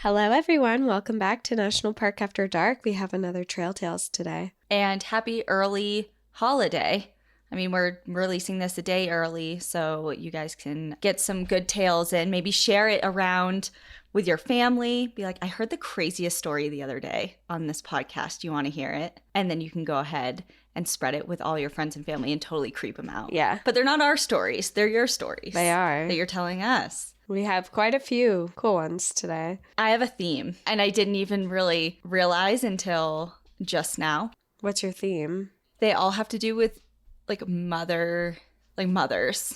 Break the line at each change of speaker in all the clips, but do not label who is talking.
Hello, everyone. Welcome back to National Park After Dark. We have another Trail Tales today.
And happy early holiday. I mean, we're releasing this a day early, so you guys can get some good tales and maybe share it around with your family. Be like, I heard the craziest story the other day on this podcast. Do you want to hear it? And then you can go ahead and spread it with all your friends and family and totally creep them out.
Yeah.
But they're not our stories. They're your stories.
They are.
That you're telling us.
We have quite a few cool ones today.
I have a theme, and I didn't even really realize until just now.
What's your theme?
They all have to do with mothers.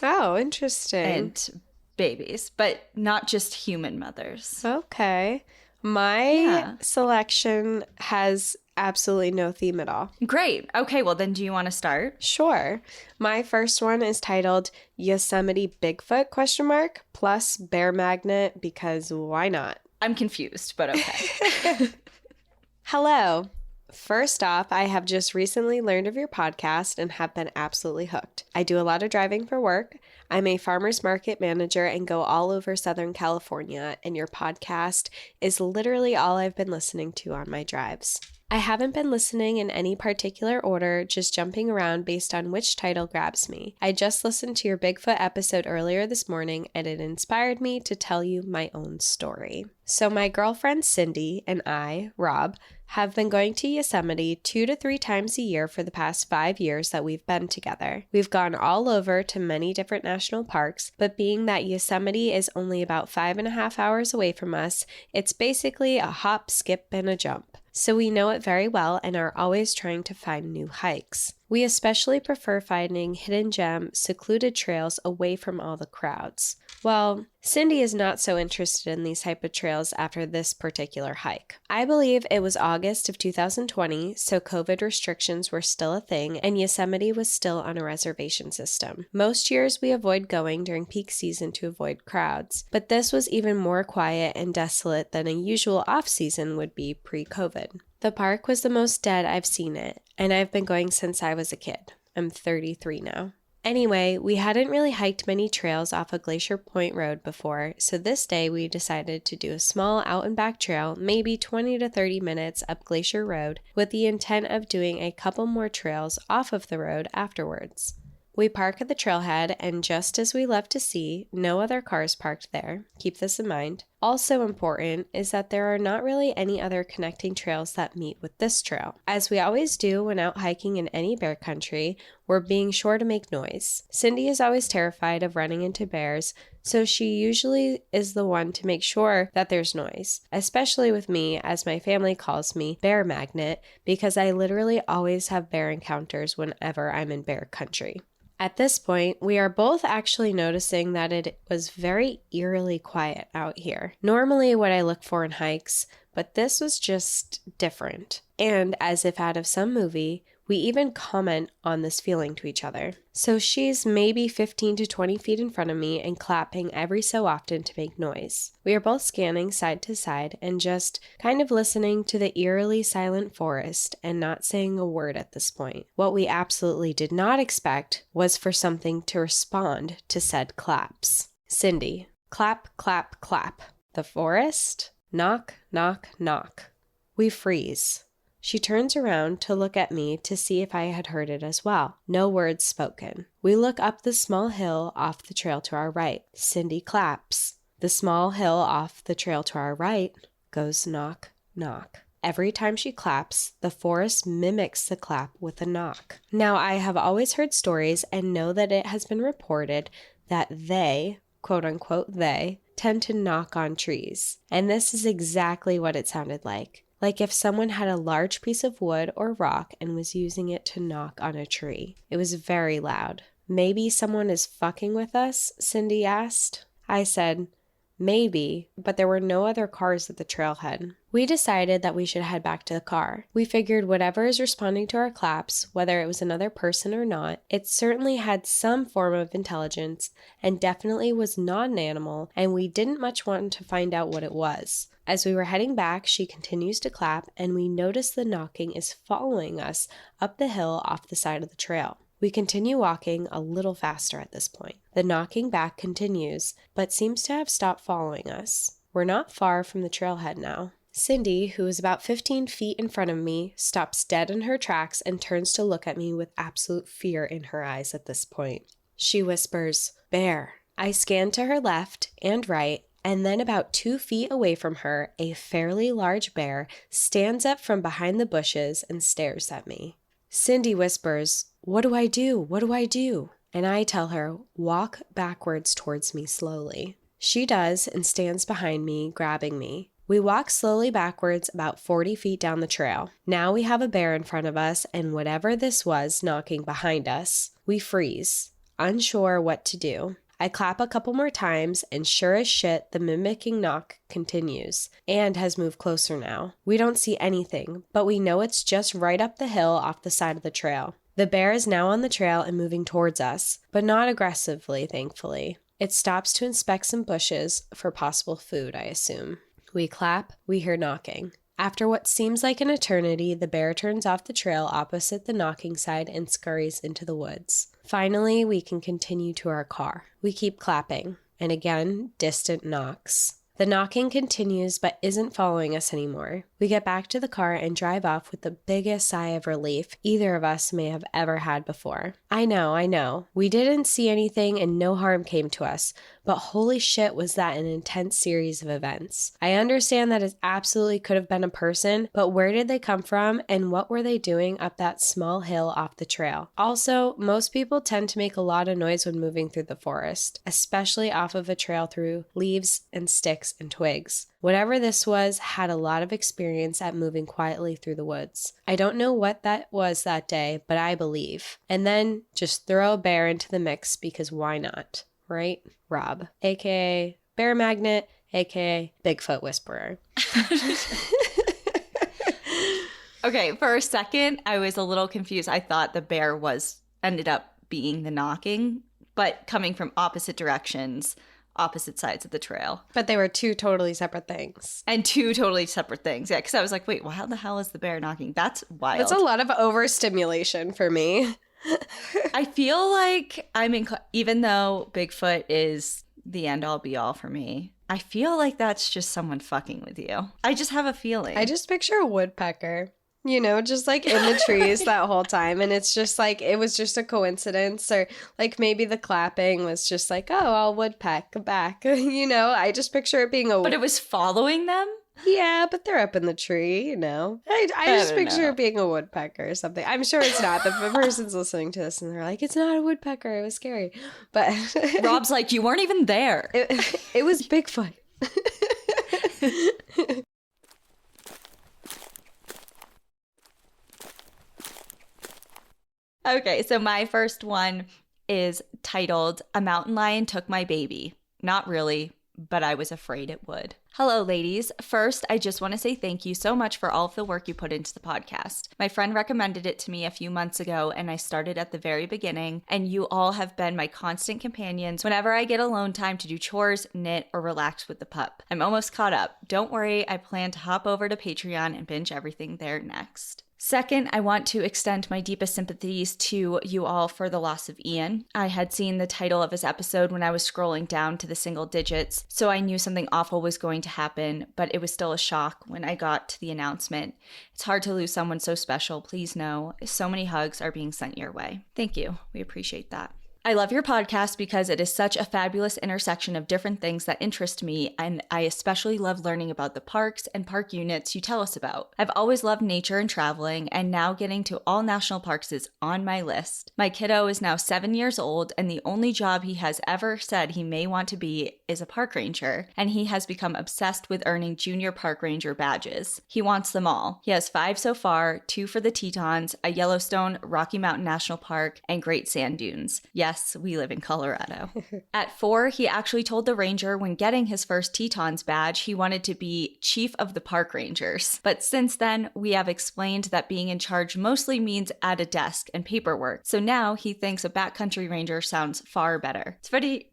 Oh, interesting.
And babies, but not just human mothers.
Okay. My selection has absolutely no theme at all.
Great. Okay, well then do you want to start?
Sure. My first one is titled Yosemite Bigfoot ? Plus bear magnet because why not?
I'm confused, but okay.
Hello. First off, I have just recently learned of your podcast and have been absolutely hooked. I do a lot of driving for work. I'm a farmer's market manager and go all over Southern California, and your podcast is literally all I've been listening to on my drives. I haven't been listening in any particular order, just jumping around based on which title grabs me. I just listened to your Bigfoot episode earlier this morning, and it inspired me to tell you my own story. So my girlfriend Cindy and I, Rob, have been going to Yosemite 2 to 3 times a year for the past 5 years that we've been together. We've gone all over to many different national parks, but being that Yosemite is only about 5.5 hours away from us, it's basically a hop, skip, and a jump. So we know it very well and are always trying to find new hikes. We especially prefer finding hidden gem, secluded trails away from all the crowds. Well, Cindy is not so interested in these type of trails after this particular hike. I believe it was August of 2020, so COVID restrictions were still a thing and Yosemite was still on a reservation system. Most years we avoid going during peak season to avoid crowds, but this was even more quiet and desolate than a usual off-season would be pre-COVID. The park was the most dead I've seen it, and I've been going since I was a kid. I'm 33 now. Anyway, we hadn't really hiked many trails off of Glacier Point Road before, so this day we decided to do a small out and back trail, maybe 20 to 30 minutes up Glacier Road, with the intent of doing a couple more trails off of the road afterwards. We park at the trailhead, and just as we left to see, no other cars parked there. Keep this in mind. Also important is that there are not really any other connecting trails that meet with this trail. As we always do when out hiking in any bear country, we're being sure to make noise. Cindy is always terrified of running into bears, so she usually is the one to make sure that there's noise, especially with me, as my family calls me Bear Magnet, because I literally always have bear encounters whenever I'm in bear country. At this point, we are both actually noticing that it was very eerily quiet out here. Normally what I look for in hikes, but this was just different. And as if out of some movie, we even comment on this feeling to each other. So she's maybe 15 to 20 feet in front of me and clapping every so often to make noise. We are both scanning side to side and just kind of listening to the eerily silent forest and not saying a word at this point. What we absolutely did not expect was for something to respond to said claps. Cindy, clap, clap, clap. The forest, knock, knock, knock. We freeze. She turns around to look at me to see if I had heard it as well. No words spoken. We look up the small hill off the trail to our right. Cindy claps. The small hill off the trail to our right goes knock, knock. Every time she claps, the forest mimics the clap with a knock. Now, I have always heard stories and know that it has been reported that they, quote unquote they, tend to knock on trees. And this is exactly what it sounded like. Like if someone had a large piece of wood or rock and was using it to knock on a tree. It was very loud. Maybe someone is fucking with us? Cindy asked. I said, maybe, but there were no other cars at the trailhead. We decided that we should head back to the car. We figured whatever is responding to our claps, whether it was another person or not, it certainly had some form of intelligence and definitely was not an animal, and we didn't much want to find out what it was. As we were heading back, she continues to clap, and we notice the knocking is following us up the hill off the side of the trail. We continue walking a little faster at this point. The knocking back continues, but seems to have stopped following us. We're not far from the trailhead now. Cindy, who is about 15 feet in front of me, stops dead in her tracks and turns to look at me with absolute fear in her eyes at this point. She whispers, "Bear." I scan to her left and right, and then about 2 feet away from her, a fairly large bear stands up from behind the bushes and stares at me. Cindy whispers, "What do I do? What do I do?" And I tell her, "Walk backwards towards me slowly." She does and stands behind me, grabbing me. We walk slowly backwards about 40 feet down the trail. Now we have a bear in front of us, and whatever this was knocking behind us, we freeze, unsure what to do. I clap a couple more times, and sure as shit, the mimicking knock continues and has moved closer now. We don't see anything, but we know it's just right up the hill off the side of the trail. The bear is now on the trail and moving towards us, but not aggressively, thankfully. It stops to inspect some bushes for possible food, I assume. We clap, we hear knocking. After what seems like an eternity, the bear turns off the trail opposite the knocking side and scurries into the woods. Finally, we can continue to our car. We keep clapping, and again, distant knocks. The knocking continues but isn't following us anymore. We get back to the car and drive off with the biggest sigh of relief either of us may have ever had before. I know. We didn't see anything and no harm came to us, but holy shit was that an intense series of events. I understand that it absolutely could have been a person, but where did they come from and what were they doing up that small hill off the trail? Also, most people tend to make a lot of noise when moving through the forest, especially off of a trail through leaves and sticks and twigs. Whatever this was had a lot of experience at moving quietly through the woods. I don't know what that was that day, but I believe. And then just throw a bear into the mix because why not, right? Rob, aka Bear Magnet, aka Bigfoot Whisperer.
Okay, for a second, I was a little confused. I thought the bear ended up being the knocking, but coming from opposite directions. Opposite sides of the trail.
But they were two totally separate things.
And two totally separate things. Yeah, because I was like, wait, well, how the hell is the bear knocking? That's wild.
That's a lot of overstimulation for me.
I feel like even though Bigfoot is the end all be all for me, I feel like that's just someone fucking with you. I just have a feeling.
I just picture a woodpecker. You know, just like in the trees that whole time. And it's just like, it was just a coincidence. Or like maybe the clapping was just like, oh, I'll woodpeck back. You know, I just picture it being
But it was following them?
Yeah, but they're up in the tree, you know. I just picture it being a woodpecker or something. I'm sure it's not. The person's listening to this and they're like, it's not a woodpecker. It was scary. But
Rob's like, you weren't even there.
It was Bigfoot.
Okay, so my first one is titled, "A Mountain Lion Took My Baby." Not really, but I was afraid it would. Hello, ladies. First, I just want to say thank you so much for all of the work you put into the podcast. My friend recommended it to me a few months ago, and I started at the very beginning, and you all have been my constant companions whenever I get alone time to do chores, knit, or relax with the pup. I'm almost caught up. Don't worry, I plan to hop over to Patreon and binge everything there next. Second, I want to extend my deepest sympathies to you all for the loss of Ian. I had seen the title of his episode when I was scrolling down to the single digits, so I knew something awful was going to happen, but it was still a shock when I got to the announcement. It's hard to lose someone so special. Please know, so many hugs are being sent your way. Thank you. We appreciate that. I love your podcast because it is such a fabulous intersection of different things that interest me, and I especially love learning about the parks and park units you tell us about. I've always loved nature and traveling, and now getting to all national parks is on my list. My kiddo is now 7 years old, and the only job he has ever said he may want to be is a park ranger, and he has become obsessed with earning junior park ranger badges. He wants them all. He has 5 so far, 2 for the Tetons, a Yellowstone, Rocky Mountain National Park, and Great Sand Dunes. Yes, we live in Colorado. At 4, he actually told the ranger when getting his first Tetons badge, he wanted to be chief of the park rangers. But since then, we have explained that being in charge mostly means at a desk and paperwork. So now he thinks a backcountry ranger sounds far better. It's pretty,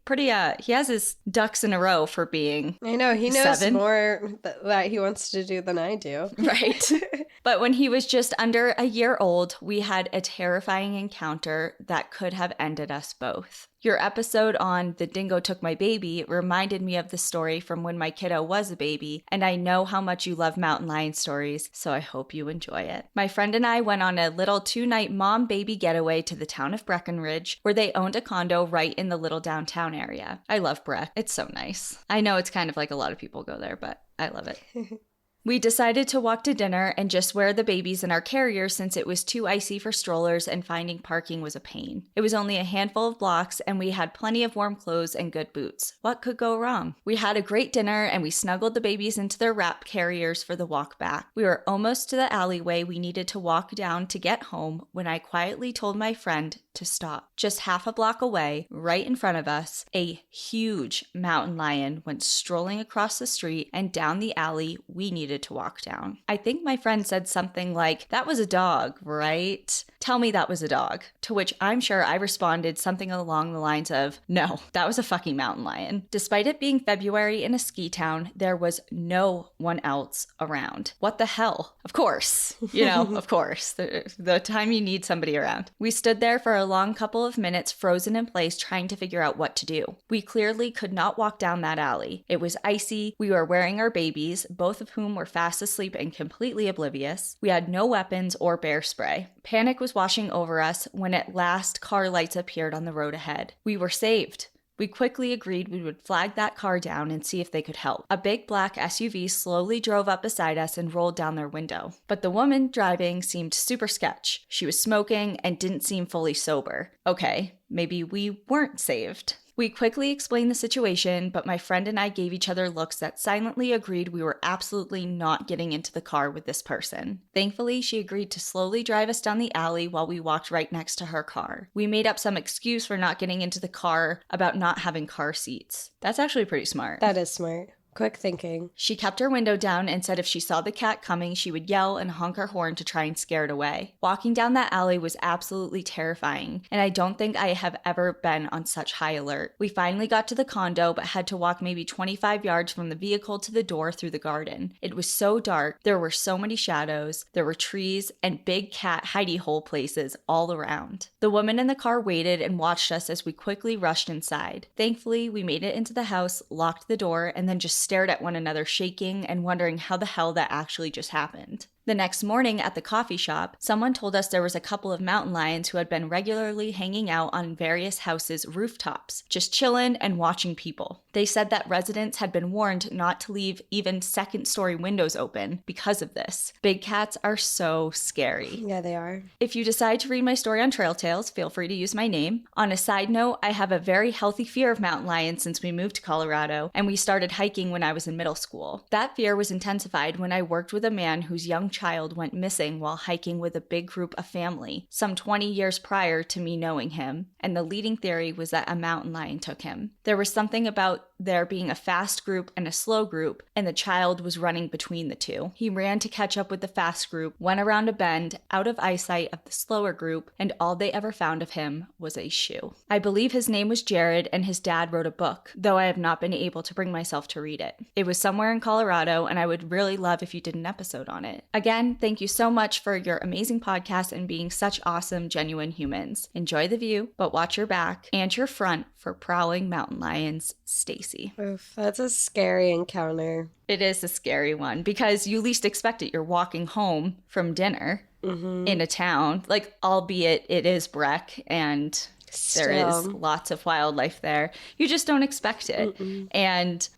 he has his ducks in a row for being
I know, he knows
7.
more that he wants to do than I do.
Right. But when he was just under a year old, we had a terrifying encounter that could have ended us both. Your episode on The Dingo Took My Baby reminded me of the story from when my kiddo was a baby, and I know how much you love mountain lion stories, so I hope you enjoy it. My friend and I went on a little 2-night mom-baby getaway to the town of Breckenridge, where they owned a condo right in the little downtown area. I love Breck. It's so nice. I know it's kind of like a lot of people go there, but I love it. We decided to walk to dinner and just wear the babies in our carriers since it was too icy for strollers and finding parking was a pain. It was only a handful of blocks and we had plenty of warm clothes and good boots. What could go wrong? We had a great dinner and we snuggled the babies into their wrap carriers for the walk back. We were almost to the alleyway we needed to walk down to get home when I quietly told my friend to stop. Just half a block away, right in front of us, a huge mountain lion went strolling across the street and down the alley we needed to walk down. I think my friend said something like, "That was a dog, right? Tell me that was a dog." To which I'm sure I responded something along the lines of, "No, that was a fucking mountain lion." Despite it being February in a ski town, there was no one else around. What the hell? Of course, of course, the time you need somebody around. We stood there for a long couple of minutes, frozen in place, trying to figure out what to do. We clearly could not walk down that alley. It was icy. We were wearing our babies, both of whom were fast asleep and completely oblivious. We had no weapons or bear spray. Panic was washing over us when at last car lights appeared on the road ahead. We were saved. We quickly agreed we would flag that car down and see if they could help. A big black SUV slowly drove up beside us and rolled down their window. But the woman driving seemed super sketch. She was smoking and didn't seem fully sober. Okay, maybe we weren't saved. We quickly explained the situation, but my friend and I gave each other looks that silently agreed we were absolutely not getting into the car with this person. Thankfully, she agreed to slowly drive us down the alley while we walked right next to her car. We made up some excuse for not getting into the car about not having car seats. That's actually pretty smart.
That is smart. Quick thinking.
She kept her window down and said if she saw the cat coming, she would yell and honk her horn to try and scare it away. Walking down that alley was absolutely terrifying, and I don't think I have ever been on such high alert. We finally got to the condo, but had to walk maybe 25 yards from the vehicle to the door through the garden. It was so dark, there were so many shadows, there were trees and big cat hidey hole places all around. The woman in the car waited and watched us as we quickly rushed inside. Thankfully, we made it into the house, locked the door, and then just stared at one another, shaking and wondering how the hell that actually just happened. The next morning at the coffee shop, someone told us there was a couple of mountain lions who had been regularly hanging out on various houses' rooftops, just chillin' and watching people. They said that residents had been warned not to leave even second-story windows open because of this. Big cats are so scary.
Yeah, they are.
If you decide to read my story on Trail Tales, feel free to use my name. On a side note, I have a very healthy fear of mountain lions since we moved to Colorado, and we started hiking when I was in middle school. That fear was intensified when I worked with a man whose young child went missing while hiking with a big group of family, some 20 years prior to me knowing him, and the leading theory was that a mountain lion took him. There was something about there being a fast group and a slow group, and the child was running between the two. He ran to catch up with the fast group, went around a bend, out of eyesight of the slower group, and all they ever found of him was a shoe. I believe his name was Jared, and his dad wrote a book, though I have not been able to bring myself to read it. It was somewhere in Colorado, and I would really love if you did an episode on it. Again, thank you so much for your amazing podcast and being such awesome, genuine humans. Enjoy the view, but watch your back and your front for prowling mountain lions. Stacy.
Oof, that's a scary encounter.
It is a scary one because you least expect it. You're walking home from dinner in a town, like, albeit it is Breck and there is lots of wildlife there. You just don't expect it. And,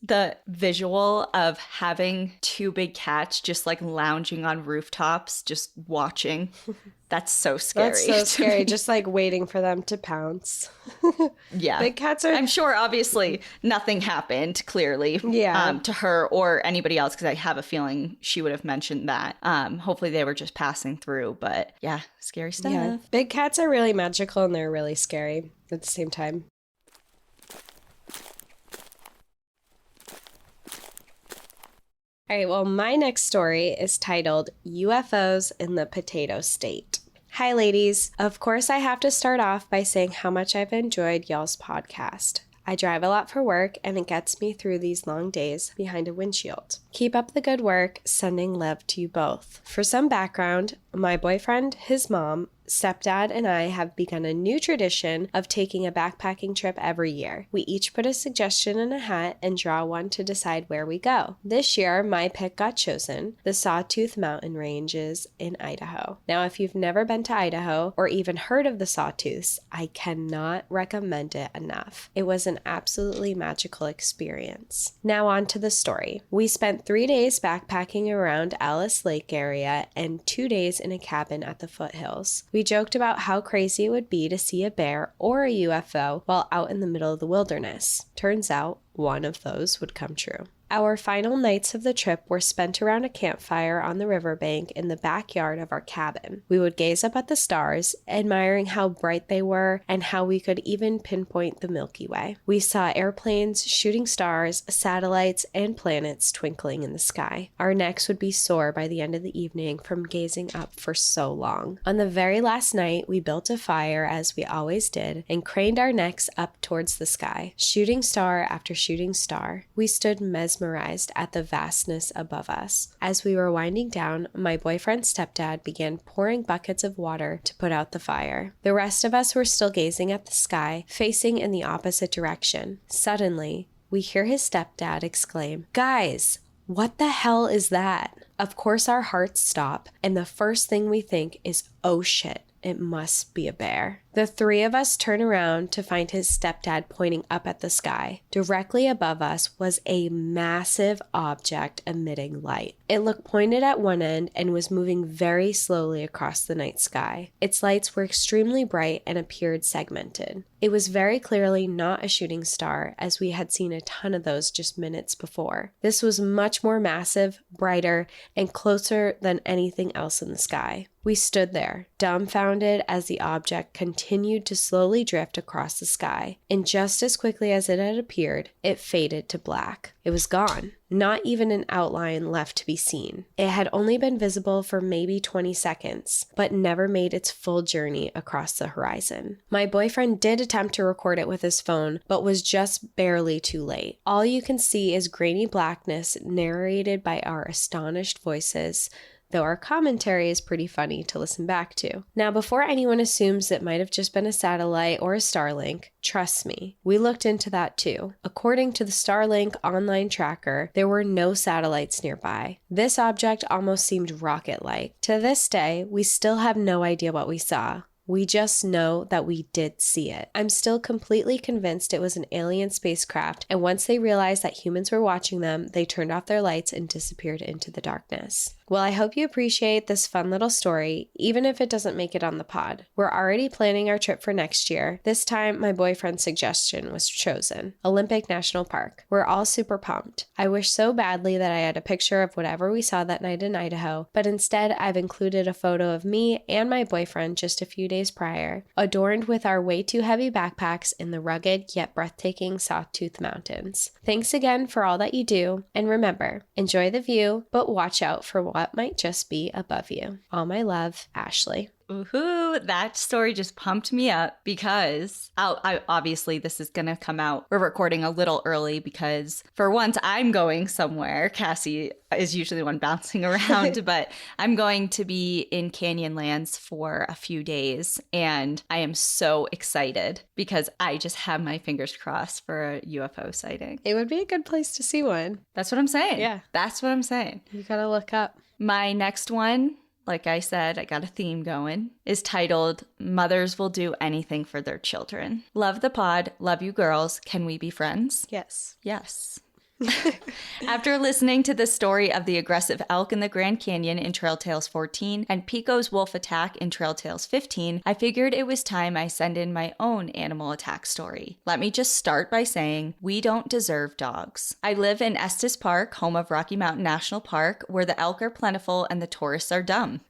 the visual of having two big cats just like lounging on rooftops, just watching. That's so scary.
That's so scary. Just like waiting for them to pounce.
Yeah.
Big cats are...
I'm sure obviously nothing happened clearly to her or anybody else because I have a feeling she would have mentioned that. Hopefully they were just passing through. But yeah, scary stuff.
Yeah. Big cats are really magical and they're really scary at the same time. All right, well, my next story is titled UFOs in the Potato State. Hi, ladies. Of course, I have to start off by saying how much I've enjoyed y'all's podcast. I drive a lot for work, and it gets me through these long days behind a windshield. Keep up the good work. Sending love to you both. For some background, my boyfriend, his mom, Stepdad and I have begun a new tradition of taking a backpacking trip every year. We each put a suggestion in a hat and draw one to decide where we go. This year, my pick got chosen, the Sawtooth Mountain Ranges in Idaho. Now, if you've never been to Idaho or even heard of the Sawtooths, I cannot recommend it enough. It was an absolutely magical experience. Now on to the story. We spent 3 days backpacking around Alice Lake area and 2 days in a cabin at the foothills. We joked about how crazy it would be to see a bear or a UFO while out in the middle of the wilderness. Turns out, one of those would come true. Our final nights of the trip were spent around a campfire on the riverbank in the backyard of our cabin. We would gaze up at the stars, admiring how bright they were and how we could even pinpoint the Milky Way. We saw airplanes, shooting stars, satellites, and planets twinkling in the sky. Our necks would be sore by the end of the evening from gazing up for so long. On the very last night, we built a fire as we always did and craned our necks up towards the sky. Shooting star after shooting star, we stood mesmerized at the vastness above us. As we were winding down, my boyfriend's stepdad began pouring buckets of water to put out the fire. The rest of us were still gazing at the sky, facing in the opposite direction. Suddenly, we hear his stepdad exclaim, "Guys, what the hell is that?" Of course, our hearts stop, and the first thing we think is, "Oh shit, it must be a bear." The three of us turn around to find his stepdad pointing up at the sky. Directly above us was a massive object emitting light. It looked pointed at one end and was moving very slowly across the night sky. Its lights were extremely bright and appeared segmented. It was very clearly not a shooting star, as we had seen a ton of those just minutes before. This was much more massive, brighter, and closer than anything else in the sky. We stood there, dumbfounded as the object continued to slowly drift across the sky, and just as quickly as it had appeared, it faded to black. It was gone. Not even an outline left to be seen. It had only been visible for maybe 20 seconds, but never made its full journey across the horizon. My boyfriend did attempt to record it with his phone, but was just barely too late. All you can see is grainy blackness narrated by our astonished voices, though our commentary is pretty funny to listen back to. Now, before anyone assumes it might have just been a satellite or a Starlink, trust me, we looked into that too. According to the Starlink online tracker, there were no satellites nearby. This object almost seemed rocket-like. To this day, we still have no idea what we saw. We just know that we did see it. I'm still completely convinced it was an alien spacecraft, and once they realized that humans were watching them, they turned off their lights and disappeared into the darkness. Well, I hope you appreciate this fun little story, even if it doesn't make it on the pod. We're already planning our trip for next year. This time, my boyfriend's suggestion was chosen, Olympic National Park. We're all super pumped. I wish so badly that I had a picture of whatever we saw that night in Idaho, but instead I've included a photo of me and my boyfriend just a few days prior, adorned with our way too heavy backpacks in the rugged yet breathtaking Sawtooth Mountains. Thanks again for all that you do, and remember, enjoy the view, but watch out for what might just be above you. All my love, Ashley.
Ooh, that story just pumped me up because obviously this is going to come out. We're recording a little early because for once I'm going somewhere. Cassie is usually the one bouncing around, but I'm going to be in Canyonlands for a few days, and I am so excited because I just have my fingers crossed for a UFO sighting.
It would be a good place to see one.
That's what I'm saying.
Yeah.
That's what I'm saying.
You gotta look up.
My next one, like I said, I got a theme going, is titled Mothers Will Do Anything for Their Children. Love the pod. Love you girls. Can we be friends?
Yes.
Yes. After listening to the story of the aggressive elk in the Grand Canyon in Trail Tales 14 and Pico's wolf attack in Trail Tales 15, I figured it was time I send in my own animal attack story. Let me just start by saying we don't deserve dogs. I live in Estes Park, home of Rocky Mountain National Park, where the elk are plentiful and the tourists are dumb.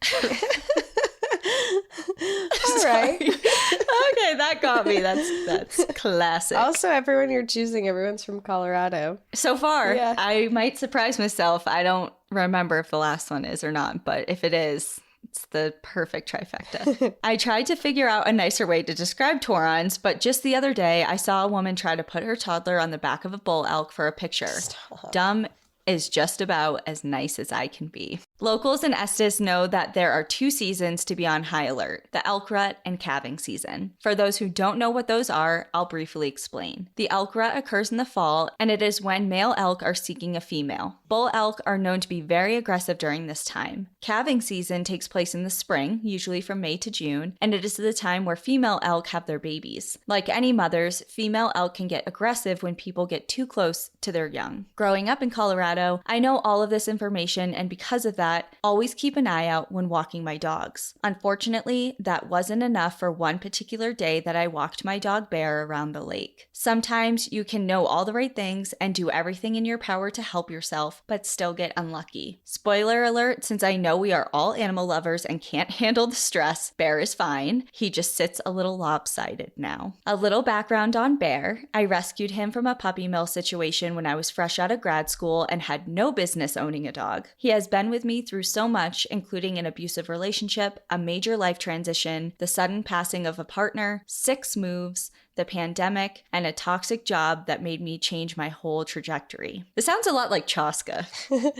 All right.
Okay, that got me. That's classic.
Also, everyone you're choosing, everyone's from Colorado.
So far,
yeah.
I might surprise myself. I don't remember if the last one is or not, but if it is, it's the perfect trifecta. I tried to figure out a nicer way to describe Taurons, but just the other day, I saw a woman try to put her toddler on the back of a bull elk for a picture.
Stop.
Dumb is just about as nice as I can be. Locals in Estes know that there are 2 seasons to be on high alert, the elk rut and calving season. For those who don't know what those are, I'll briefly explain. The elk rut occurs in the fall, and it is when male elk are seeking a female. Bull elk are known to be very aggressive during this time. Calving season takes place in the spring, usually from May to June, and it is the time where female elk have their babies. Like any mothers, female elk can get aggressive when people get too close to their young. Growing up in Colorado, I know all of this information, and because of that, always keep an eye out when walking my dogs. Unfortunately, that wasn't enough for one particular day that I walked my dog Bear around the lake. Sometimes you can know all the right things and do everything in your power to help yourself, but still get unlucky. Spoiler alert, since I know we are all animal lovers and can't handle the stress, Bear is fine. He just sits a little lopsided now. A little background on Bear. I rescued him from a puppy mill situation when I was fresh out of grad school and had no business owning a dog. He has been with me through so much, including an abusive relationship, a major life transition, the sudden passing of a partner, 6 moves, the pandemic, and a toxic job that made me change my whole trajectory. This sounds a lot like Chaska,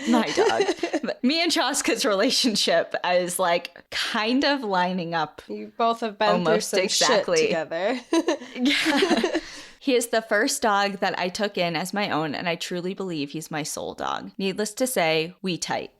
my dog. But me and Chaska's relationship is like kind of lining up.
You both have been through some shit together.
Yeah. He is the first dog that I took in as my own, and I truly believe he's my soul dog. Needless to say, we tight.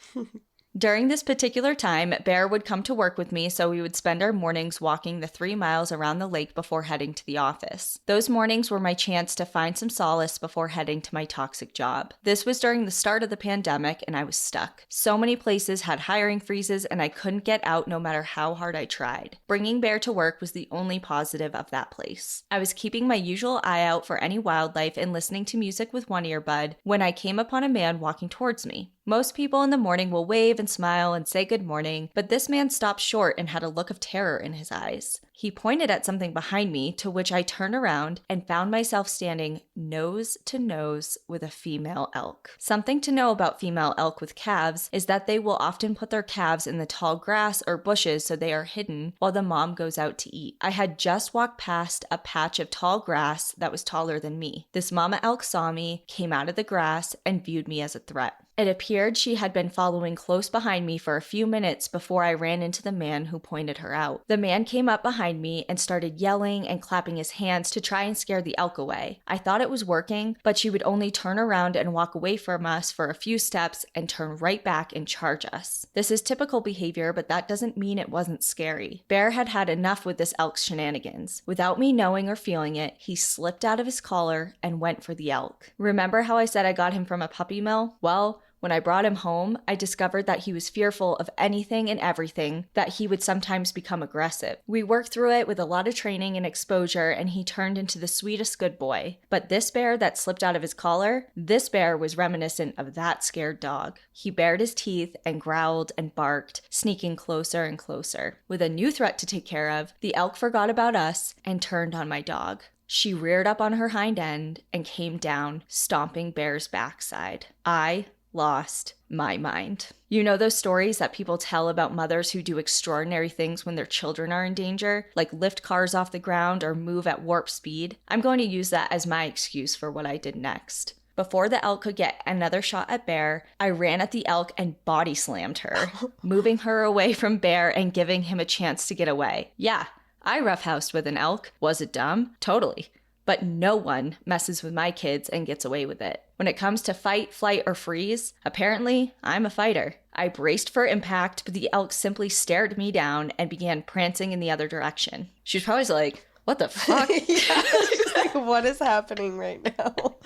During this particular time, Bear would come to work with me, so we would spend our mornings walking the 3 miles around the lake before heading to the office. Those mornings were my chance to find some solace before heading to my toxic job. This was during the start of the pandemic, and I was stuck. So many places had hiring freezes, and I couldn't get out no matter how hard I tried. Bringing Bear to work was the only positive of that place. I was keeping my usual eye out for any wildlife and listening to music with one earbud when I came upon a man walking towards me. Most people in the morning will wave and smile and say good morning, but this man stopped short and had a look of terror in his eyes. He pointed at something behind me, to which I turned around and found myself standing nose to nose with a female elk. Something to know about female elk with calves is that they will often put their calves in the tall grass or bushes so they are hidden while the mom goes out to eat. I had just walked past a patch of tall grass that was taller than me. This mama elk saw me, came out of the grass, and viewed me as a threat. It appeared she had been following close behind me for a few minutes before I ran into the man who pointed her out. The man came up behind me and started yelling and clapping his hands to try and scare the elk away. I thought it was working, but she would only turn around and walk away from us for a few steps and turn right back and charge us. This is typical behavior, but that doesn't mean it wasn't scary. Bear had had enough with this elk's shenanigans. Without me knowing or feeling it, he slipped out of his collar and went for the elk. Remember how I said I got him from a puppy mill? Well, when I brought him home, I discovered that he was fearful of anything and everything, that he would sometimes become aggressive. We worked through it with a lot of training and exposure, and he turned into the sweetest good boy. But this bear that slipped out of his collar, this bear was reminiscent of that scared dog. He bared his teeth and growled and barked, sneaking closer and closer. With a new threat to take care of, the elk forgot about us and turned on my dog. She reared up on her hind end and came down, stomping Bear's backside. I lost my mind. You know those stories that people tell about mothers who do extraordinary things when their children are in danger, like lift cars off the ground or move at warp speed? I'm going to use that as my excuse for what I did next. Before the elk could get another shot at Bear, I ran at the elk and body slammed her, moving her away from Bear and giving him a chance to get away. Yeah, I roughhoused with an elk. Was it dumb? Totally. But no one messes with my kids and gets away with it. When it comes to fight, flight, or freeze, apparently, I'm a fighter. I braced for impact, but the elk simply stared me down and began prancing in the other direction. She was probably like, what the fuck?
Yeah, she's like, what is happening right now?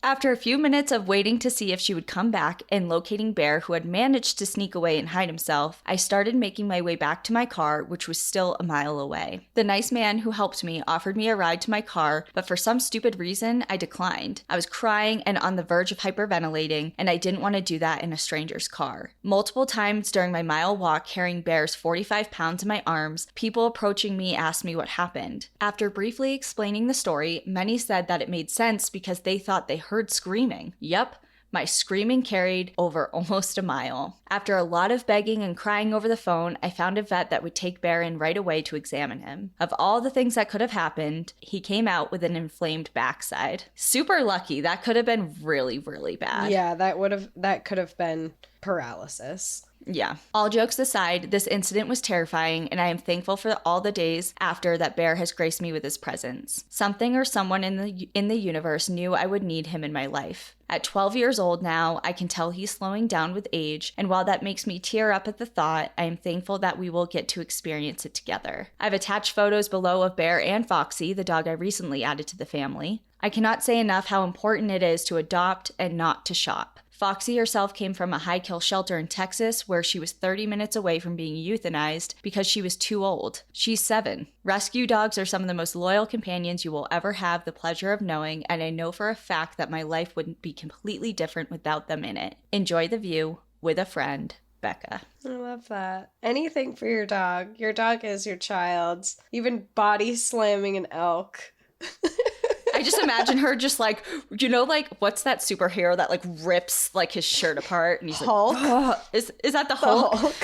After a few minutes of waiting to see if she would come back and locating Bear, who had managed to sneak away and hide himself, I started making my way back to my car, which was still a mile away. The nice man who helped me offered me a ride to my car, but for some stupid reason, I declined. I was crying and on the verge of hyperventilating, and I didn't want to do that in a stranger's car. Multiple times during my mile walk carrying Bear's 45 pounds in my arms, people approaching me asked me what happened. After briefly explaining the story, many said that it made sense because they thought they heard screaming. Yep, My screaming carried over almost a mile. After a lot of begging and crying over the phone, I found a vet that would take Bear in right away to examine him. Of all the things that could have happened, he came out with an inflamed backside. Super lucky. That could have been really, really bad.
Yeah, that could have been paralysis.
Yeah. All jokes aside, this incident was terrifying, and I am thankful for all the days after that Bear has graced me with his presence. Something or someone in the universe knew I would need him in my life. At 12 years old now, I can tell he's slowing down with age, and while that makes me tear up at the thought, I am thankful that we will get to experience it together. I've attached photos below of Bear and Foxy, the dog I recently added to the family. I cannot say enough how important it is to adopt and not to shop. Foxy herself came from a high-kill shelter in Texas where she was 30 minutes away from being euthanized because she was too old. She's 7. Rescue dogs are some of the most loyal companions you will ever have the pleasure of knowing, and I know for a fact that my life wouldn't be completely different without them in it. Enjoy the view with a friend, Becca.
I love that. Anything for your dog. Your dog is your child's. Even body slamming an elk.
I just imagine her just like, you know, like, what's that superhero that like rips like his shirt apart and he's
Hulk?
like, oh, is that the Hulk?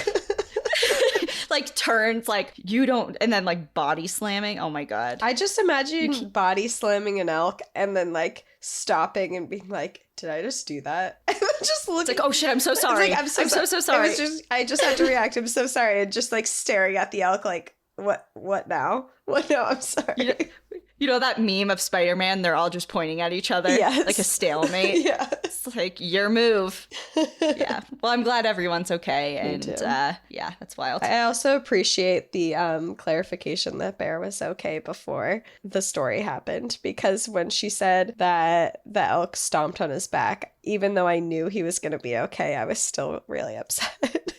Like turns like you don't, and then like body slamming. Oh my God.
I just imagine body slamming an elk and then like stopping and being like, did I just do that? And then just looking.
It's like, oh shit, I'm so sorry.
Like,
I'm so sorry.
I just had to react. I'm so sorry. And just like staring at the elk like, what now? What now? I'm sorry.
You know that meme of Spider-Man? They're all just pointing at each other.
Yes.
Like a stalemate.
Yeah.
It's like, your move. Yeah. Well, I'm glad everyone's okay. And yeah, that's wild.
I also appreciate the clarification that Bear was okay before the story happened, because when she said that the elk stomped on his back, even though I knew he was going to be okay, I was still really upset.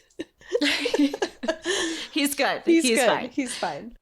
He's good.
He's good.
Fine.
He's fine.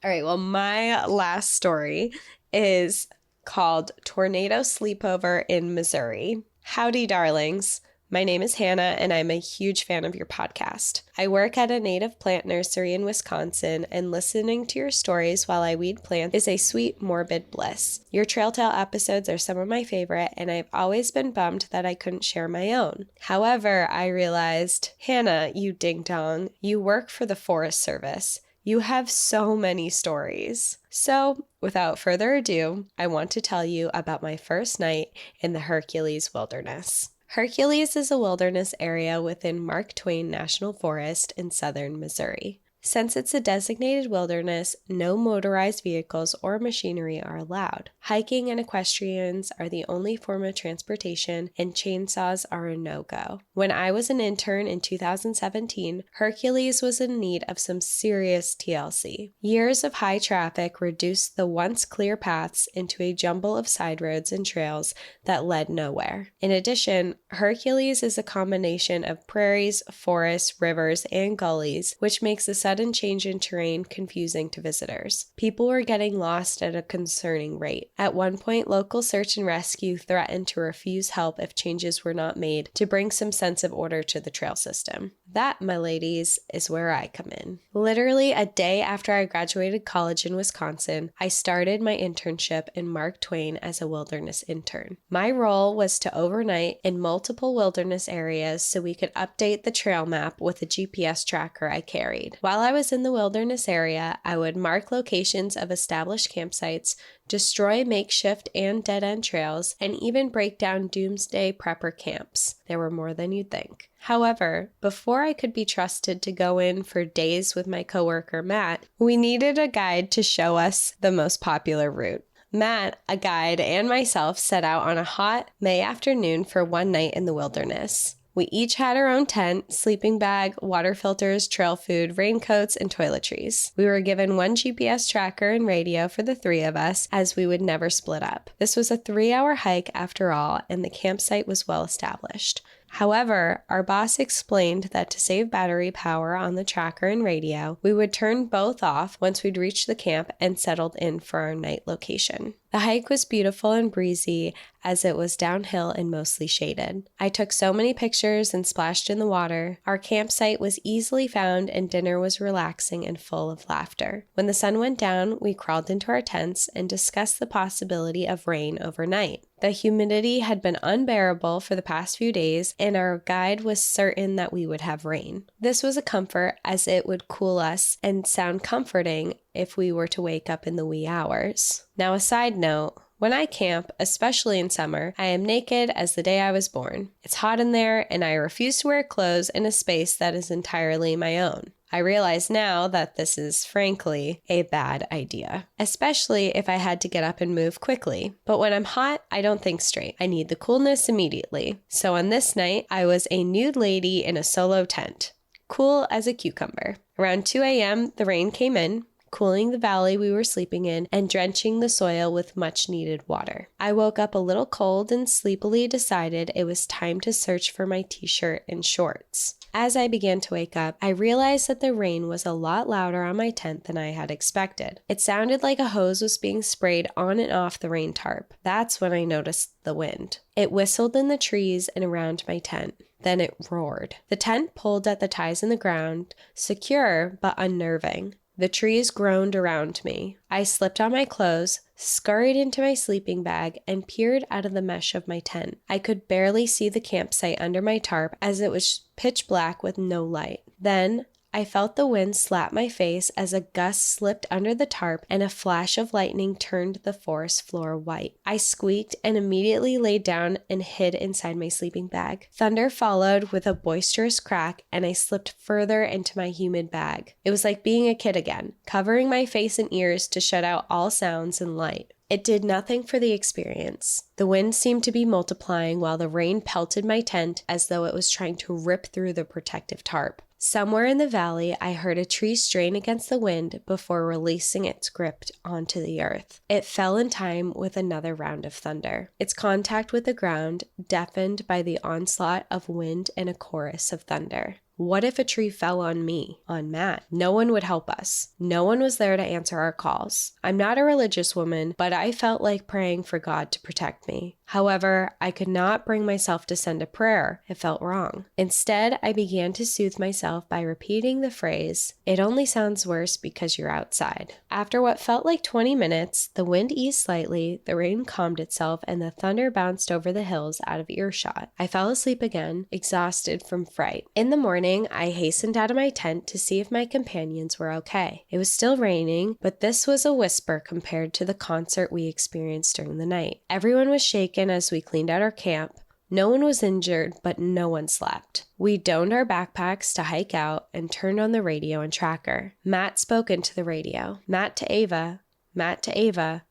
All right, well, my last story is called Tornado Sleepover in Missouri. Howdy, darlings. My name is Hannah, and I'm a huge fan of your podcast. I work at a native plant nursery in Wisconsin, and listening to your stories while I weed plants is a sweet, morbid bliss. Your Trail Tale episodes are some of my favorite, and I've always been bummed that I couldn't share my own. However, I realized, Hannah, you ding-dong, you work for the Forest Service. You have so many stories. So, without further ado, I want to tell you about my first night in the Hercules Wilderness. Hercules is a wilderness area within Mark Twain National Forest in southern Missouri. Since it's a designated wilderness, no motorized vehicles or machinery are allowed. Hiking and equestrians are the only form of transportation, and chainsaws are a no-go. When I was an intern in 2017, Hercules was in need of some serious TLC. Years of high traffic reduced the once clear paths into a jumble of side roads and trails that led nowhere. In addition, Hercules is a combination of prairies, forests, rivers, and gullies, which makes the sudden change in terrain confusing to visitors. People were getting lost at a concerning rate. At one point, local search and rescue threatened to refuse help if changes were not made to bring some sense of order to the trail system. That, my ladies, is where I come in. Literally a day after I graduated college in Wisconsin, I started my internship in Mark Twain as a wilderness intern. My role was to overnight in multiple wilderness areas so we could update the trail map with a GPS tracker I carried. While I was in the wilderness area, I would mark locations of established campsites, destroy makeshift and dead-end trails, and even break down doomsday prepper camps. There were more than you'd think. However, before I could be trusted to go in for days with my coworker Matt, we needed a guide to show us the most popular route. Matt, a guide, and myself set out on a hot May afternoon for one night in the wilderness. We each had our own tent, sleeping bag, water filters, trail food, raincoats, and toiletries. We were given one GPS tracker and radio for the three of us, as we would never split up. This was a 3-hour hike after all, and the campsite was well established. However, our boss explained that to save battery power on the tracker and radio, we would turn both off once we'd reached the camp and settled in for our night location. The hike was beautiful and breezy as it was downhill and mostly shaded. I took so many pictures and splashed in the water. Our campsite was easily found and dinner was relaxing and full of laughter. When the sun went down, we crawled into our tents and discussed the possibility of rain overnight. The humidity had been unbearable for the past few days, and our guide was certain that we would have rain. This was a comfort as it would cool us and sound comforting if we were to wake up in the wee hours. Now, a side note, when I camp, especially in summer, I am naked as the day I was born. It's hot in there, and I refuse to wear clothes in a space that is entirely my own. I realize now that this is, frankly, a bad idea, especially if I had to get up and move quickly. But when I'm hot, I don't think straight. I need the coolness immediately. So on this night, I was a nude lady in a solo tent, cool as a cucumber. Around 2 a.m., the rain came in, cooling the valley we were sleeping in and drenching the soil with much needed water. I woke up a little cold and sleepily decided it was time to search for my t-shirt and shorts. As I began to wake up, I realized that the rain was a lot louder on my tent than I had expected. It sounded like a hose was being sprayed on and off the rain tarp. That's when I noticed the wind. It whistled in the trees and around my tent. Then it roared. The tent pulled at the ties in the ground, secure but unnerving. The trees groaned around me. I slipped on my clothes, scurried into my sleeping bag, and peered out of the mesh of my tent. I could barely see the campsite under my tarp as it was pitch black with no light. Then I felt the wind slap my face as a gust slipped under the tarp and a flash of lightning turned the forest floor white. I squeaked and immediately laid down and hid inside my sleeping bag. Thunder followed with a boisterous crack and I slipped further into my humid bag. It was like being a kid again, covering my face and ears to shut out all sounds and light. It did nothing for the experience. The wind seemed to be multiplying while the rain pelted my tent as though it was trying to rip through the protective tarp. Somewhere in the valley, I heard a tree strain against the wind before releasing its grip onto the earth. It fell in time with another round of thunder. Its contact with the ground deafened by the onslaught of wind and a chorus of thunder. What if a tree fell on me, on Matt? No one would help us. No one was there to answer our calls. I'm not a religious woman, but I felt like praying for God to protect me. However, I could not bring myself to send a prayer. It felt wrong. Instead, I began to soothe myself by repeating the phrase, "It only sounds worse because you're outside." After what felt like 20 minutes, the wind eased slightly, the rain calmed itself, and the thunder bounced over the hills out of earshot. I fell asleep again, exhausted from fright. In the morning, I hastened out of my tent to see if my companions were okay. It was still raining, but this was a whisper compared to the concert we experienced during the night. Everyone was shaken as we cleaned out our camp. No one was injured, but no one slept. We donned our backpacks to hike out and turned on the radio and tracker. Matt spoke into the radio. Matt to Ava,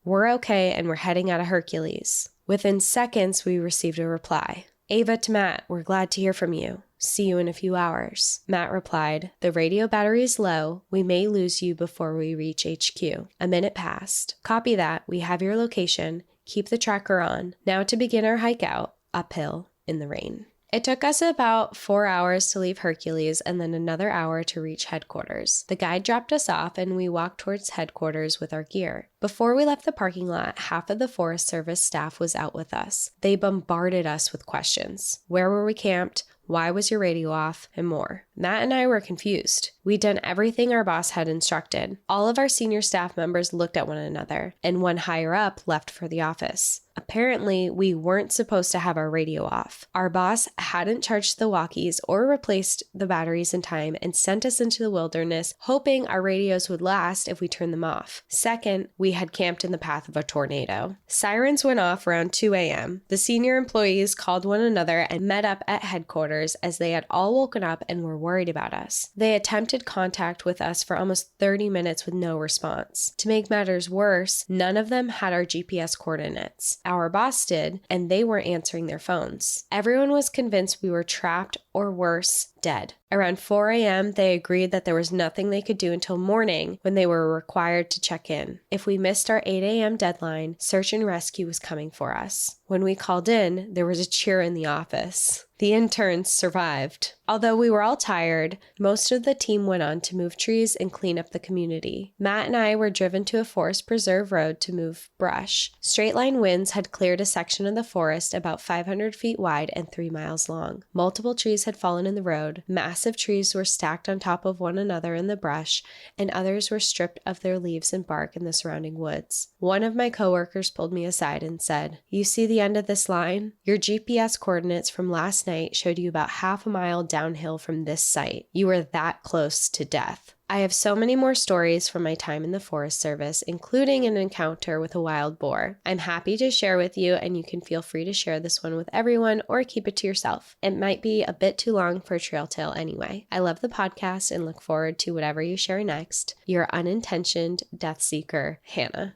we're okay and we're heading out of Hercules. Within seconds, we received a reply. Ava to Matt, we're glad to hear from you. See you in a few hours. Matt replied, the radio battery is low. We may lose you before we reach HQ. A minute passed. Copy that. We have your location. Keep the tracker on. Now to begin our hike out, uphill in the rain. It took us about 4 hours to leave Hercules and then another hour to reach headquarters. The guide dropped us off and we walked towards headquarters with our gear. Before we left the parking lot, half of the Forest Service staff was out with us. They bombarded us with questions. Where were we camped? Why was your radio off? And more. Matt and I were confused. We'd done everything our boss had instructed. All of our senior staff members looked at one another, and one higher up left for the office. Apparently, we weren't supposed to have our radio off. Our boss hadn't charged the walkies or replaced the batteries in time and sent us into the wilderness, hoping our radios would last if we turned them off. Second, we had camped in the path of a tornado. Sirens went off around 2 a.m. The senior employees called one another and met up at headquarters as they had all woken up and were worried about us. They attempted contact with us for almost 30 minutes with no response. To make matters worse, none of them had our GPS coordinates. Our boss did, and they weren't answering their phones. Everyone was convinced we were trapped or worse, dead. Around 4 a.m., they agreed that there was nothing they could do until morning when they were required to check in. If we missed our 8 a.m. deadline, search and rescue was coming for us. When we called in, there was a cheer in the office. The interns survived. Although we were all tired, most of the team went on to move trees and clean up the community. Matt and I were driven to a forest preserve road to move brush. Straight line winds had cleared a section of the forest about 500 feet wide and 3 miles long. Multiple trees had fallen in the road. Massive trees were stacked on top of one another in the brush, and others were stripped of their leaves and bark in the surrounding woods. One of my coworkers pulled me aside and said, "You see the end of this line? Your GPS coordinates from last night showed you about half a mile downhill from this site. You were that close to death." I have so many more stories from my time in the Forest Service, including an encounter with a wild boar. I'm happy to share with you, and you can feel free to share this one with everyone or keep it to yourself. It might be a bit too long for a trail tale anyway. I love the podcast and look forward to whatever you share next. Your unintentioned death seeker, Hannah.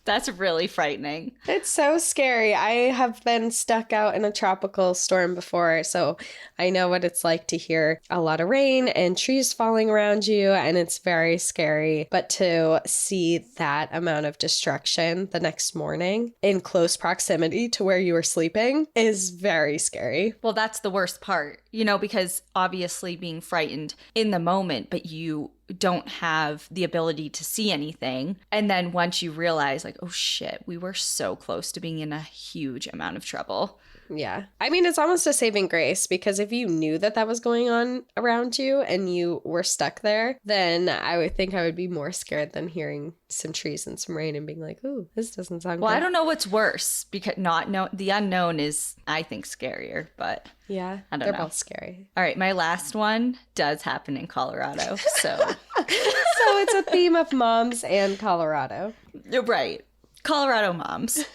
That's really frightening.
It's so scary. I have been stuck out in a tropical storm before, so I know what it's like to hear a lot of rain and trees falling around you, and it's very scary. But to see that amount of destruction the next morning in close proximity to where you were sleeping is very scary.
Well, that's the worst part, because obviously being frightened in the moment, but you don't have the ability to see anything. And then once you realize, like, oh shit, we were so close to being in a huge amount of trouble.
Yeah. I mean, it's almost a saving grace, because if you knew that that was going on around you and you were stuck there, then I would think I would be more scared than hearing some trees and some rain and being like, ooh, this doesn't sound
well,
good.
I don't know what's worse, because the unknown is, I think, scarier, but
yeah,
I don't
they're
know.
both scary.
All right, my last one does happen in Colorado, so.
So it's a theme of moms and Colorado.
You're right. Colorado moms.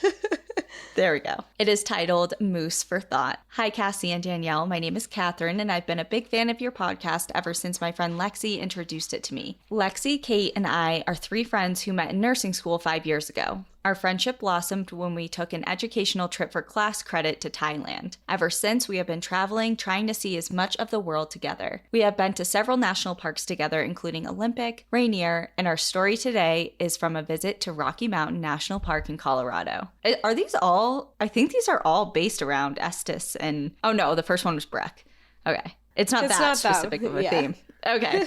There we go. It is titled Moose for Thought. Hi, Cassie and Danielle. My name is Catherine, and I've been a big fan of your podcast ever since my friend Lexi introduced it to me. Lexi, Kate, and I are 3 friends who met in nursing school 5 years ago. Our friendship blossomed when we took an educational trip for class credit to Thailand. Ever since, we have been traveling, trying to see as much of the world together. We have been to several national parks together, including Olympic, Rainier, and our story today is from a visit to Rocky Mountain National Park in Colorado. Are these all? I think these are all based around Estes and, oh no, the first one was Breck. Okay. It's not specific of a theme. Okay.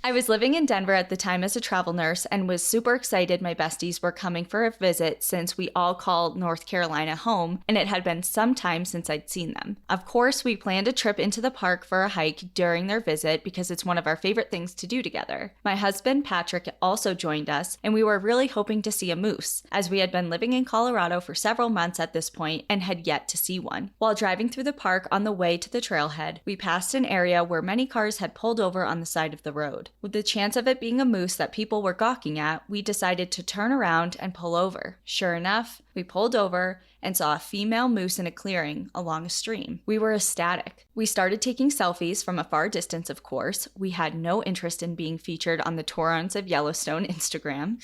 I was living in Denver at the time as a travel nurse and was super excited my besties were coming for a visit since we all called North Carolina home and it had been some time since I'd seen them. Of course, we planned a trip into the park for a hike during their visit because it's one of our favorite things to do together. My husband, Patrick, also joined us and we were really hoping to see a moose, as we had been living in Colorado for several months at this point and had yet to see one. While driving through the park on the way to the trailhead, we passed an area where many cars had pulled over on the side of the road. With the chance of it being a moose that people were gawking at, we decided to turn around and pull over. Sure enough, we pulled over and saw a female moose in a clearing along a stream. We were ecstatic. We started taking selfies from a far distance, of course. We had no interest in being featured on the Torrents of Yellowstone Instagram.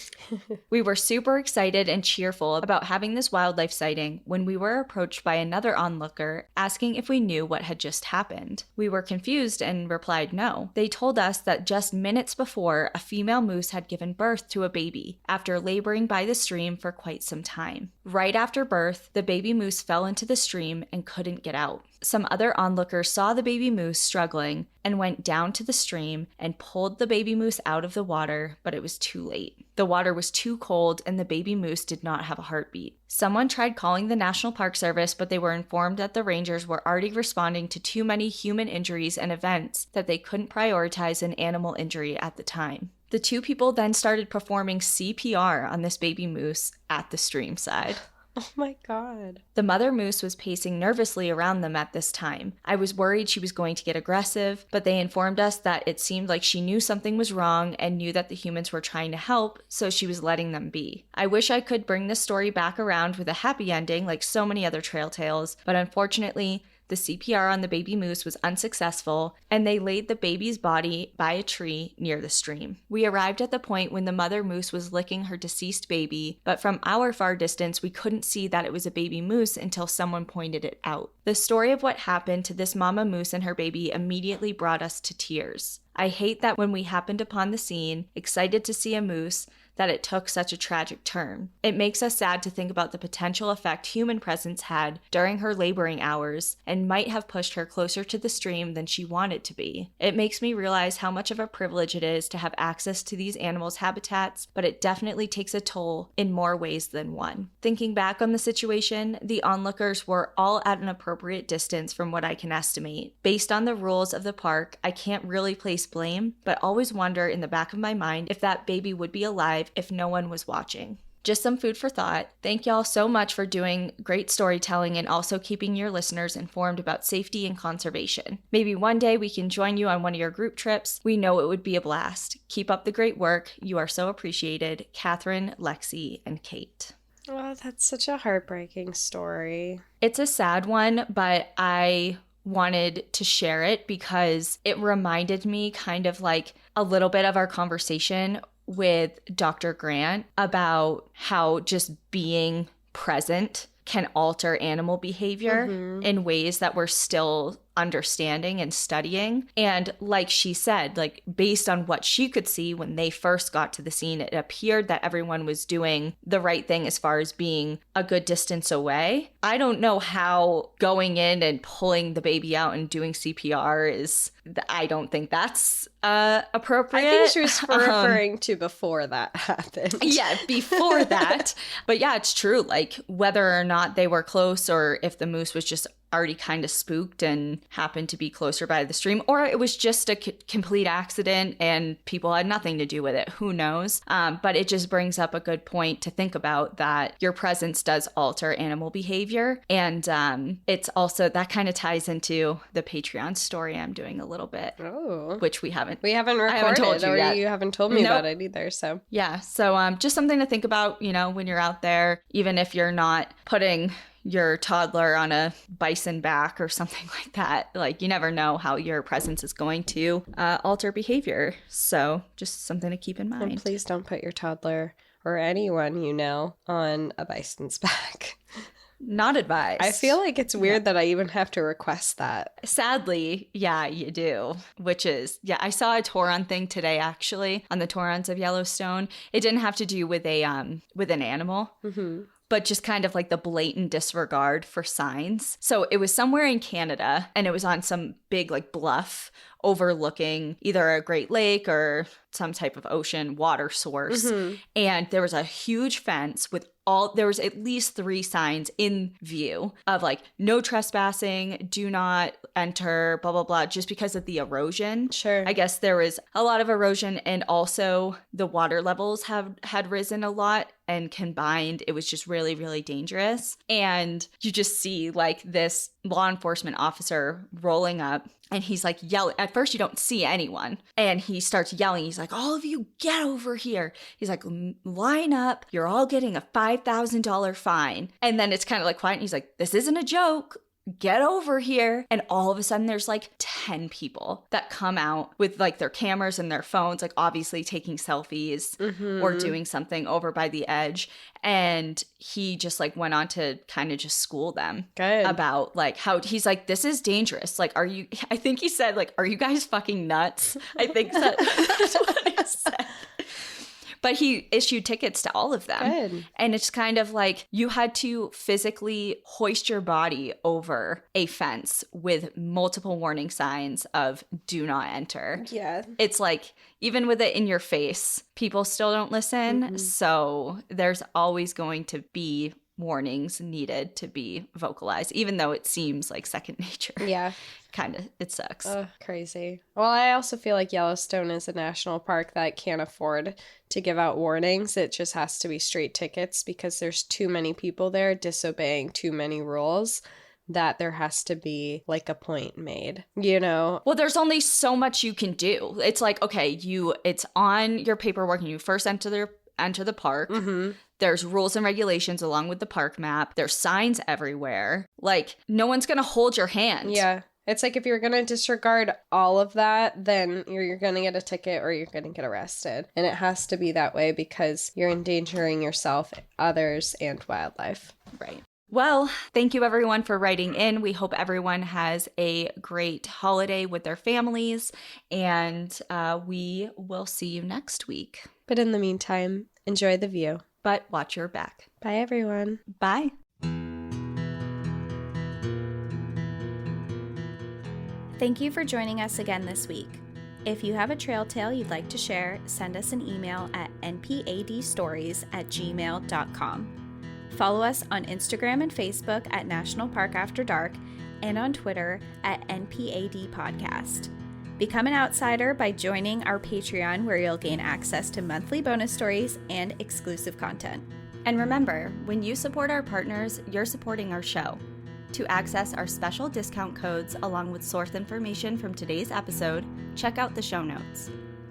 We were super excited and cheerful about having this wildlife sighting when we were approached by another onlooker asking if we knew what had just happened. We were confused and replied no. They told us that just minutes before, a female moose had given birth to a baby after laboring by the stream for quite some time. Right after birth, the baby moose fell into the stream and couldn't get out. Some other onlookers saw the baby moose struggling and went down to the stream and pulled the baby moose out of the water, but it was too late. The water was too cold and the baby moose did not have a heartbeat. Someone tried calling the National Park Service, but they were informed that the rangers were already responding to too many human injuries and events that they couldn't prioritize an animal injury at the time. The 2 people then started performing CPR on this baby moose at the stream side.
Oh my God.
The mother moose was pacing nervously around them at this time. I was worried she was going to get aggressive, but they informed us that it seemed like she knew something was wrong and knew that the humans were trying to help, so she was letting them be. I wish I could bring this story back around with a happy ending like so many other trail tales, but unfortunately, The CPR on the baby moose was unsuccessful, and they laid the baby's body by a tree near the stream. We arrived at the point when the mother moose was licking her deceased baby, but from our far distance, we couldn't see that it was a baby moose until someone pointed it out. The story of what happened to this mama moose and her baby immediately brought us to tears. I hate that when we happened upon the scene, excited to see a moose, that it took such a tragic turn. It makes us sad to think about the potential effect human presence had during her laboring hours and might have pushed her closer to the stream than she wanted to be. It makes me realize how much of a privilege it is to have access to these animals' habitats, but it definitely takes a toll in more ways than one. Thinking back on the situation, the onlookers were all at an appropriate distance from what I can estimate. Based on the rules of the park, I can't really place blame, but always wonder in the back of my mind if that baby would be alive if no one was watching. Just some food for thought. Thank y'all so much for doing great storytelling and also keeping your listeners informed about safety and conservation. Maybe one day we can join you on one of your group trips. We know it would be a blast. Keep up the great work. You are so appreciated. Catherine, Lexi, and Kate.
Oh, that's such a heartbreaking story.
It's a sad one, but I wanted to share it because it reminded me kind of like a little bit of our conversation with Dr. Grant about how just being present can alter animal behavior in ways that we're still understanding and studying. And like she said, like based on what she could see when they first got to the scene, it appeared that everyone was doing the right thing as far as being a good distance away. I don't know how going in and pulling the baby out and doing CPR is, I don't think that's appropriate.
I think she was referring to before that happened.
Yeah, before that. But yeah, it's true. Like whether or not they were close or if the moose was just already kind of spooked and happened to be closer by the stream, or it was just a complete accident and people had nothing to do with it. Who knows? But it just brings up a good point to think about, that your presence does alter animal behavior. And it's also, that kind of ties into the Patreon story I'm doing a little bit, which we haven't recorded.
I haven't told you yet. You haven't told me about it either. So
yeah. So just something to think about, you know, when you're out there, even if you're not putting your toddler on a bison back or something like that. Like, you never know how your presence is going to alter behavior. So just something to keep in mind.
And please don't put your toddler or anyone you know on a bison's back.
Not advised.
I feel like it's weird that I even have to request that.
Sadly, yeah, you do. Which is, yeah, I saw a Tauron thing today, actually, on the Taurons of Yellowstone. It didn't have to do with with an animal. But just kind of like the blatant disregard for signs. So it was somewhere in Canada, and it was on some big like bluff overlooking either a Great Lake or some type of ocean water source. And there was a huge fence with there was at least 3 signs in view of like, no trespassing, do not enter, blah, blah, blah, just because of the erosion.
Sure.
I guess there was a lot of erosion, and also the water levels had risen a lot, and combined, it was just really, really dangerous. And you just see like this law enforcement officer rolling up, and he's like yelling. At first, you don't see anyone. And he starts yelling. He's like, all of you get over here. He's like, line up. You're all getting a $5,000 fine. And then it's kind of like quiet. And he's like, this isn't a joke. Get over here. And all of a sudden there's like 10 people that come out with like their cameras and their phones, like obviously taking selfies or doing something over by the edge. And he just like went on to kind of just school them about like how he's like, this is dangerous. Like, I think he said like, are you guys fucking nuts? I think that's what he said. But he issued tickets to all of them.
Good.
And it's kind of like you had to physically hoist your body over a fence with multiple warning signs of do not enter.
Yeah.
It's like, even with it in your face, people still don't listen. So there's always going to be warnings needed to be vocalized, even though it seems like second nature.
Yeah.
Kind of, it sucks.
Crazy. Well, I also feel like Yellowstone is a national park that can't afford to give out warnings. It just has to be straight tickets because there's too many people there disobeying too many rules, that there has to be like a point made, you know?
Well, there's only so much you can do. It's like, okay, it's on your paperwork and you first enter the park. There's rules and regulations along with the park map. There's signs everywhere. Like, no one's going to hold your hand.
Yeah. It's like if you're going to disregard all of that, then you're going to get a ticket or you're going to get arrested. And it has to be that way because you're endangering yourself, others, and wildlife.
Right. Well, thank you everyone for writing in. We hope everyone has a great holiday with their families, and we will see you next week.
But in the meantime, enjoy the view.
But watch your back.
Bye, everyone.
Bye.
Thank you for joining us again this week. If you have a trail tale you'd like to share, send us an email at npadstories@gmail.com. Follow us on Instagram and Facebook at National Park After Dark and on Twitter at NPAD Podcast. Become an outsider by joining our Patreon, where you'll gain access to monthly bonus stories and exclusive content.
And remember, when you support our partners, you're supporting our show. To access our special discount codes along with source information from today's episode, check out the show notes.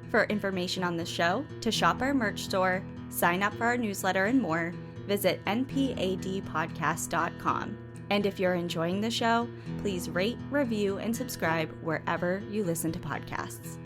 For information on the show, to shop our merch store, sign up for our newsletter, and more, visit npadpodcast.com. And if you're enjoying the show, please rate, review, and subscribe wherever you listen to podcasts.